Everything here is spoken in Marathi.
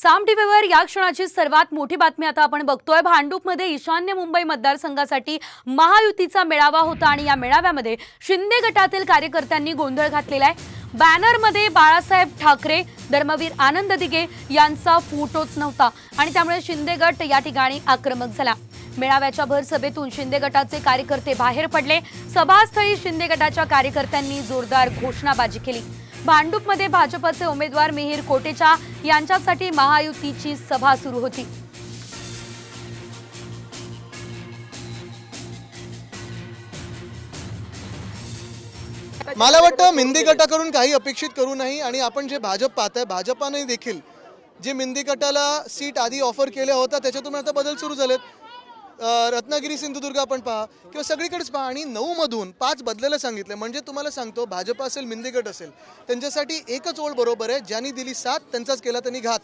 साम टीव्हीवर या क्षणाची सर्वात मोठी बातमी आता आपण बघतोय। भांडूपमध्ये ईशान्य मुंबई मतदारसंघासाठी महायुतीचा मेळावा होता आणि या मेळाव्यामध्ये शिंदे गटातील कार्यकर्त्यांनी गोंधळ घातलेला आहे। बॅनरमध्ये बाळासाहेब ठाकरे, धर्मवीर आनंद दिघे यांचा फोटोच नव्हता आणि त्यामुळे शिंदे गट या ठिकाणी आक्रमक झाला। मेळाव्याच्या भर सभेतून शिंदे गटाचे कार्यकर्ते बाहेर पडले। सभास्थळी शिंदे गटाच्या कार्यकर्त्यांनी जोरदार घोषणाबाजी केली। भांडूपमध्ये भाजपचे उमेदवार मिहिर कोटेचा यांच्यासाठी महायुतीची सभा सुरू होती। मला वाटतं मिंदी गटाकडून काही अपेक्षित करू नाही आणि आपण जे भाजप पाहताय, भाजपाने देखील जे मिंदी गटाला सीट आधी ऑफर केल्या होत्या त्याच्यातून आता बदल सुरू झालेत। रत्नागिरी सिंधुदुर्ग आपण पहा किंवा सगळीकडेच पहा आणि 9 मधून 5 बदलायला सांगितले। म्हणजे तुम्हाला सांगतो, भाजप असेल मिंदी गट असेल त्यांच्यासाठी एकच ओळ बरोबर आहे, ज्यांनी दिली साथ त्यांचाच केला त्यांनी घात।